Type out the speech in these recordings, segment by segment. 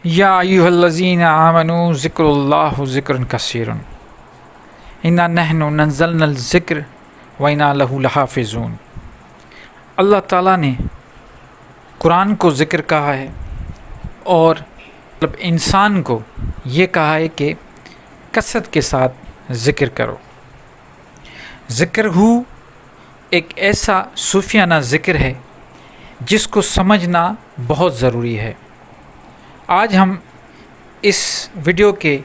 या अय्युहल्लज़ीना आमनू ज़िक्रुल्लाहि ज़िक्रन कसीरन इन्ना नहनु नज़्ज़लनल ज़िक्र व इन्ना लहू लहाफ़िज़ून। अल्लाह ताला ने कुरान को ज़िक्र कहा है और मतलब इंसान को ये कहा है कि कसरत के साथ ज़िक्र करो। ज़िक्र हु एक ऐसा सूफियाना ज़िक्र है जिसको समझना बहुत ज़रूरी है। आज हम इस वीडियो के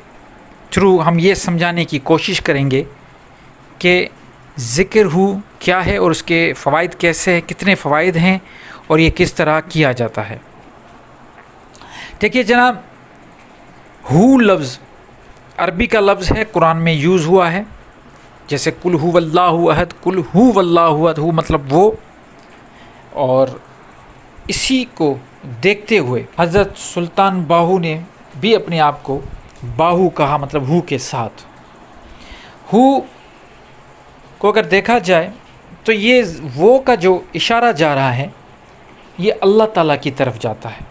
थ्रू हम ये समझाने की कोशिश करेंगे कि ज़िक्र हु क्या है और उसके फ़वाइद कैसे हैं, कितने फ़वाइद हैं और ये किस तरह किया जाता है। देखिए जनाब, हु लफ्ज़ अरबी का लफ्ज़ है, कुरान में यूज़ हुआ है। जैसे कुल हु वल्लाहु अहद, कुल हु वल्लाहु अहद, हु मतलब वो, और इसी को देखते हुए हज़रत सुल्तान बाहू ने भी अपने आप को बाहू कहा, मतलब हु के साथ। हु को अगर देखा जाए तो ये वो का जो इशारा जा रहा है ये अल्लाह ताला की तरफ जाता है,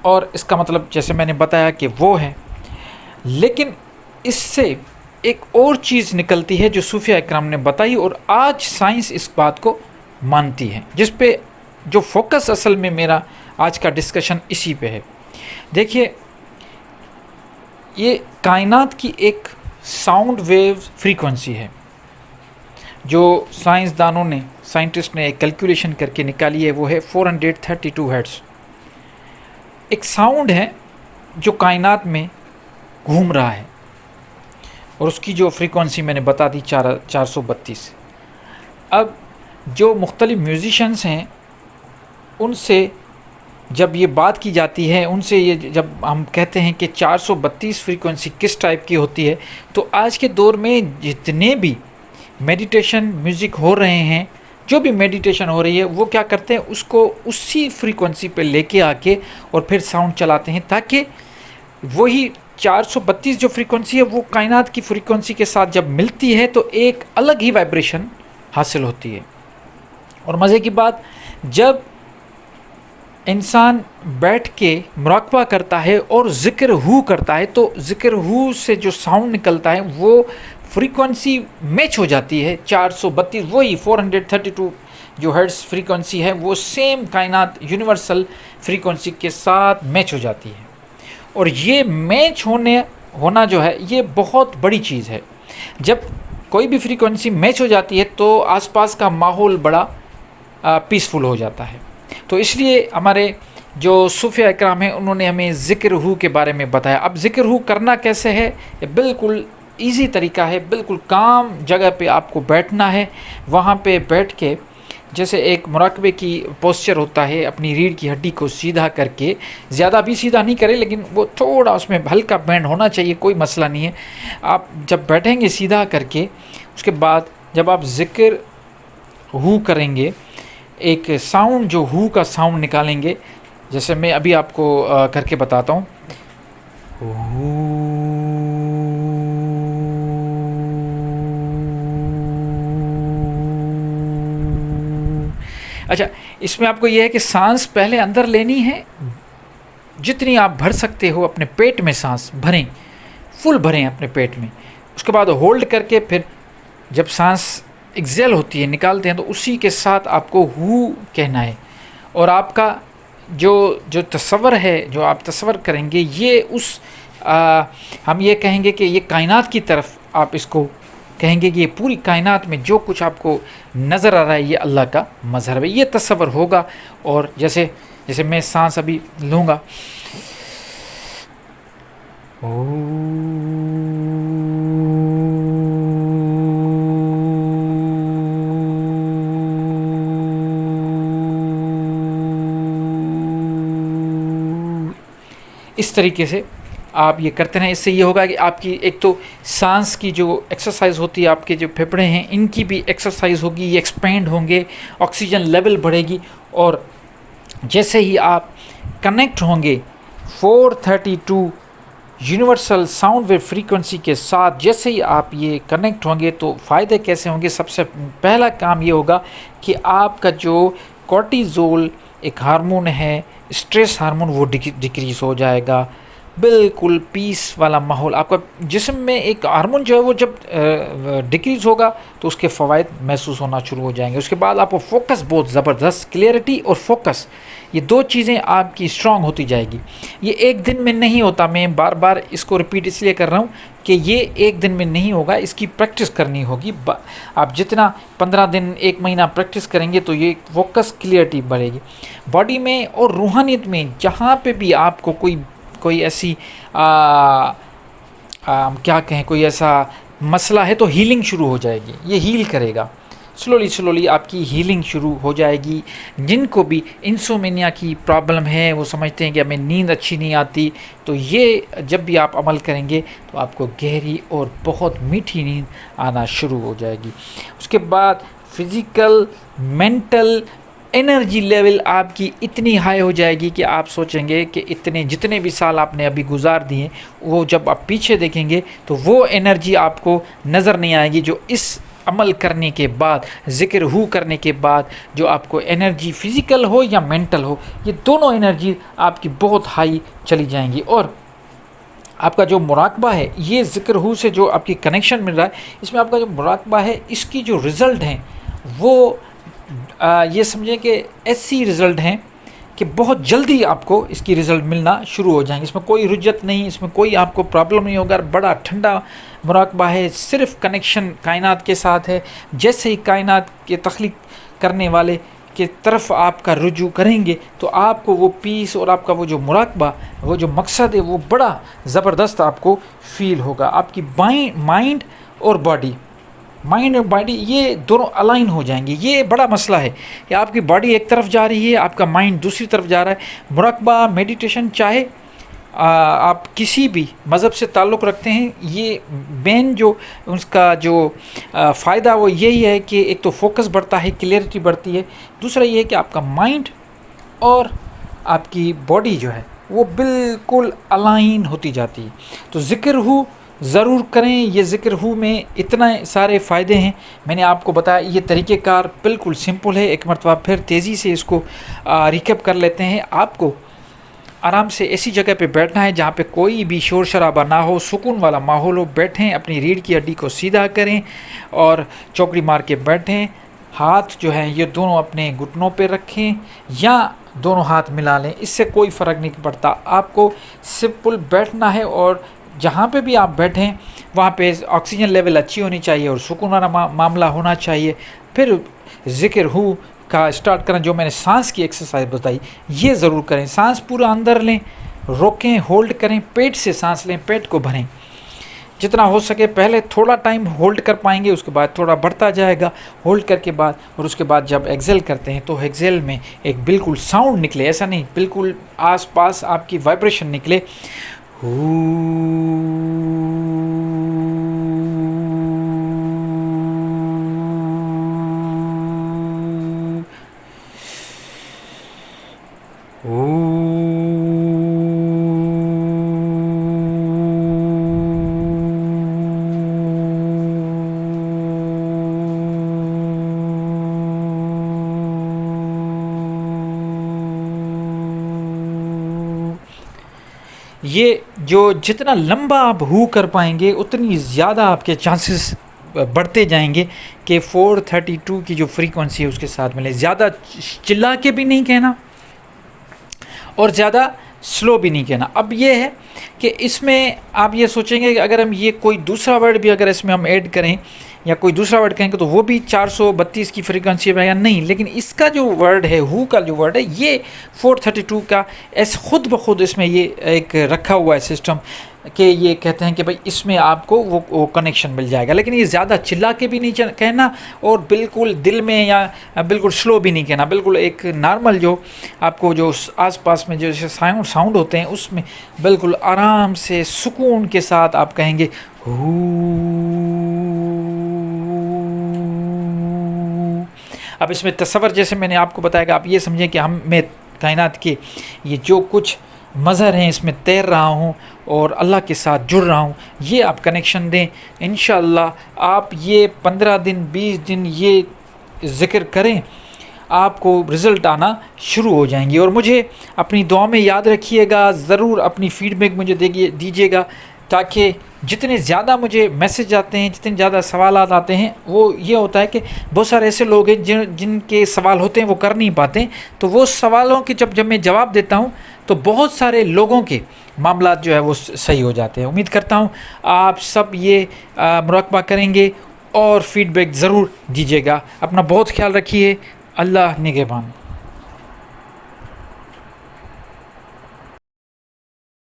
और इसका मतलब जैसे मैंने बताया कि वो है। लेकिन इससे एक और चीज़ निकलती है जो सूफिया इकराम ने बताई, और आज साइंस इस बात को मानती है, जिस पे जो फोकस असल में मेरा आज का डिस्कशन इसी पे है। देखिए, ये कायनात की एक साउंड वेव फ्रीक्वेंसी है जो साइंटिस्ट ने एक कैलकुलेशन करके निकाली है। वो है 432 हर्ट्ज़। एक साउंड है जो कायनात में घूम रहा है, और उसकी जो फ्रीक्वेंसी मैंने बता दी 432। अब जो मुख्तलिफ म्यूज़िशंस हैं उनसे जब ये बात की जाती है, उनसे ये जब हम कहते हैं कि 432 फ्रीक्वेंसी किस टाइप की होती है, तो आज के दौर में जितने भी मेडिटेशन म्यूज़िक हो रहे हैं, जो भी मेडिटेशन हो रही है, वो क्या करते हैं, उसको उसी फ्रीक्वेंसी पे लेके आके और फिर साउंड चलाते हैं, ताकि वही 432 जो फ्रीक्वेंसी है वो कायनात की फ्रीक्वेंसी के साथ जब मिलती है तो एक अलग ही वाइब्रेशन हासिल होती है। और मज़े की बात, जब इंसान बैठ के मुराक़बा करता है और ज़िक्र हु करता है, तो ज़िक्र हु से जो साउंड निकलता है वो फ्रीक्वेंसी मैच हो जाती है 432, वही 432 जो हर्ट्ज़ फ्रीक्वेंसी है वो सेम कायनात यूनिवर्सल फ्रीक्वेंसी के साथ मैच हो जाती है। और ये मैच होना जो है ये बहुत बड़ी चीज़ है। जब कोई भी फ्रीक्वेंसी मैच हो जाती है तो आसपास का माहौल बड़ा पीसफुल हो जाता है। तो इसलिए हमारे जो सूफिया इकराम हैं उन्होंने हमें ज़िक्र हु के बारे में बताया। अब ज़िक्र हु करना कैसे है, ये बिल्कुल ईजी तरीका है। बिल्कुल काम जगह पे आपको बैठना है, वहाँ पे बैठ के जैसे एक मुराक़बे की पोस्चर होता है, अपनी रीढ़ की हड्डी को सीधा करके, ज़्यादा भी सीधा नहीं करें लेकिन वो थोड़ा उसमें हल्का बैंड होना चाहिए, कोई मसला नहीं है। आप जब बैठेंगे सीधा करके, उसके बाद जब आप ज़िक्र हु करेंगे, एक साउंड जो हु का साउंड निकालेंगे, जैसे मैं अभी आपको करके बताता हूँ। अच्छा, इसमें आपको यह है कि सांस पहले अंदर लेनी है, जितनी आप भर सकते हो अपने पेट में सांस भरें, फुल भरें अपने पेट में। उसके बाद होल्ड करके फिर जब सांस एक्सेल होती है, निकालते हैं, तो उसी के साथ आपको हु कहना है। और आपका जो तस्वर है, जो आप तस्वर करेंगे, ये उस हम ये कहेंगे कि ये कायनात की तरफ आप इसको कहेंगे कि ये पूरी कायनात में जो कुछ आपको नज़र आ रहा है ये अल्लाह का मज़हर है, ये तस्वर होगा। और जैसे मैं सांस अभी लूँगा, इस तरीके से आप ये करते रहें। इससे ये होगा कि आपकी एक तो सांस की जो एक्सरसाइज होती है, आपके जो फेफड़े हैं इनकी भी एक्सरसाइज होगी, ये एक्सपेंड होंगे, ऑक्सीजन लेवल बढ़ेगी। और जैसे ही आप कनेक्ट होंगे 432 यूनिवर्सल साउंड वेव फ्रीक्वेंसी के साथ, जैसे ही आप ये कनेक्ट होंगे तो फ़ायदे कैसे होंगे। सबसे पहला काम ये होगा कि आपका जो कॉर्टिज़ोल एक हार्मोन है स्ट्रेस हार्मोन, वो डिक्रीज़ हो जाएगा। बिल्कुल पीस वाला माहौल, आपका जिस्म में एक हार्मोन जो है वो जब डिक्रीज़ होगा तो उसके फ़वाइद महसूस होना शुरू हो जाएंगे। उसके बाद आपको फोकस बहुत ज़बरदस्त, क्लियरिटी और फोकस, ये दो चीज़ें आपकी स्ट्रांग होती जाएगी। ये एक दिन में नहीं होता, मैं बार बार इसको रिपीट इसलिए कर रहा हूँ कि ये एक दिन में नहीं होगा, इसकी प्रैक्टिस करनी होगी। आप जितना 15 दिन 1 महीना प्रैक्टिस करेंगे तो ये फोकस क्लियरिटी बढ़ेगी बॉडी में और रूहानियत में। जहाँ पे भी आपको कोई ऐसी क्या कहें, कोई ऐसा मसला है तो हीलिंग शुरू हो जाएगी, ये हील करेगा। स्लोली आपकी हीलिंग शुरू हो जाएगी। जिनको भी इंसोमेनिया की प्रॉब्लम है, वो समझते हैं कि हमें नींद अच्छी नहीं आती, तो ये जब भी आप अमल करेंगे तो आपको गहरी और बहुत मीठी नींद आना शुरू हो जाएगी। उसके बाद फिज़िकल मेंटल एनर्जी लेवल आपकी इतनी हाई हो जाएगी कि आप सोचेंगे कि जितने भी साल आपने अभी गुजार दिए, वो जब आप पीछे देखेंगे तो वो एनर्जी आपको नज़र नहीं आएगी जो इस अमल करने के बाद, ज़िक्र हू करने के बाद जो आपको एनर्जी फ़िज़िकल हो या मेंटल हो, ये दोनों एनर्जी आपकी बहुत हाई चली जाएंगी। और आपका जो मुराकबा है, ये ज़िक्र हू से जो आपकी कनेक्शन मिल रहा है, इसमें आपका जो मुराकबा है, इसकी जो रिज़ल्ट हैं वो ये समझें कि ऐसी रिज़ल्ट हैं कि बहुत जल्दी आपको इसकी रिज़ल्ट मिलना शुरू हो जाएंगे। इसमें कोई रुज्जत नहीं, इसमें कोई आपको प्रॉब्लम नहीं होगा। बड़ा ठंडा मुराकबा है, सिर्फ कनेक्शन कायनात के साथ है। जैसे ही कायनात के तख्लीक करने वाले के तरफ आपका रुजू करेंगे तो आपको वो पीस और आपका वो जो मुराकबा, वो जो मकसद है, वो बड़ा ज़बरदस्त आपको फ़ील होगा। आपकी माइंड और बॉडी, माइंड और बॉडी ये दोनों अलाइन हो जाएंगे। ये बड़ा मसला है कि आपकी बॉडी एक तरफ जा रही है, आपका माइंड दूसरी तरफ जा रहा है। मुराकबा मेडिटेशन, चाहे आप किसी भी मज़हब से ताल्लुक़ रखते हैं, ये मेन जो उसका जो फ़ायदा वो यही है कि एक तो फोकस बढ़ता है, क्लियरिटी बढ़ती है। दूसरा ये है कि आपका माइंड और आपकी बॉडी जो है वो बिल्कुल अलाइन होती जाती है। तो ज़िक्र हू ज़रूर करें। ये ज़िक्र हू में इतना सारे फ़ायदे हैं, मैंने आपको बताया। ये तरीक़ेकार बिल्कुल सिंपल है। एक मरतबा फिर तेज़ी से इसको रिकैप कर लेते हैं। आपको आराम से ऐसी जगह पे बैठना है जहाँ पे कोई भी शोर शराबा ना हो, सुकून वाला माहौल हो। बैठें, अपनी रीढ़ की हड्डी को सीधा करें और चौकड़ी मार के बैठें। हाथ जो हैं ये दोनों अपने घुटनों पे रखें या दोनों हाथ मिला लें, इससे कोई फ़र्क नहीं पड़ता। आपको सिंपल बैठना है और जहाँ पे भी आप बैठें वहाँ पे ऑक्सीजन लेवल अच्छी होनी चाहिए और सुकून वाला मामला होना चाहिए। फिर ज़िक्र हू का स्टार्ट करें। जो मैंने सांस की एक्सरसाइज बताई, ये ज़रूर करें। सांस पूरा अंदर लें, रोकें, होल्ड करें, पेट से सांस लें, पेट को भरें जितना हो सके। पहले थोड़ा टाइम होल्ड कर पाएंगे, उसके बाद थोड़ा बढ़ता जाएगा होल्ड करके बाद। और उसके बाद जब एक्सेल करते हैं तो एक्सेल में एक बिल्कुल साउंड निकले, ऐसा नहीं बिल्कुल आसपास आपकी वाइब्रेशन निकले। ये जो जितना लंबा आप हू कर पाएंगे उतनी ज़्यादा आपके चांसेस बढ़ते जाएंगे कि 432 की जो फ्रीक्वेंसी है उसके साथ मिले। ज़्यादा चिल्ला के भी नहीं कहना और ज़्यादा स्लो भी नहीं कहना। अब ये है कि इसमें आप ये सोचेंगे कि अगर हम ये कोई दूसरा वर्ड भी अगर इसमें हम ऐड करें या कोई दूसरा वर्ड कहेंगे तो वो भी 432 की फ्रीक्वेंसी में या नहीं, लेकिन इसका जो वर्ड है, हु का जो वर्ड है, ये 432 का ऐसे खुद ब खुद इसमें ये एक रखा हुआ है सिस्टम कि ये कहते हैं कि भाई इसमें आपको वो कनेक्शन मिल जाएगा। लेकिन ये ज़्यादा चिल्ला के भी नहीं कहना और बिल्कुल दिल में या बिल्कुल स्लो भी नहीं कहना। बिल्कुल एक नॉर्मल जो आपको जो आसपास में जो साउंड होते हैं उसमें बिल्कुल आराम से सुकून के साथ आप कहेंगे हू। अब इसमें तसव्वुर जैसे मैंने आपको बताया कि आप ये समझें कि मैं कायनात के ये जो कुछ मज़हर हैं इसमें तैर रहा हूँ और अल्लाह के साथ जुड़ रहा हूँ, ये आप कनेक्शन दें। इंशाअल्लाह आप ये 15 दिन 20 दिन ये ज़िक्र करें, आपको रिज़ल्ट आना शुरू हो जाएंगे। और मुझे अपनी दुआ में याद रखिएगा, ज़रूर अपनी फ़ीडबैक मुझे दीजिएगा, ताकि जितने ज़्यादा मुझे मैसेज आते हैं, जितने ज़्यादा सवाल आते हैं, वो ये होता है कि बहुत सारे ऐसे लोग हैं जिनके सवाल होते हैं वो कर नहीं पाते, तो वो सवालों के जब मैं जवाब देता हूँ तो बहुत सारे लोगों के मामला जो है वो सही हो जाते हैं। उम्मीद करता हूँ आप सब ये मुराकबा करेंगे और फीडबैक ज़रूर दीजिएगा। अपना बहुत ख्याल रखिए। अल्लाह निगहबान।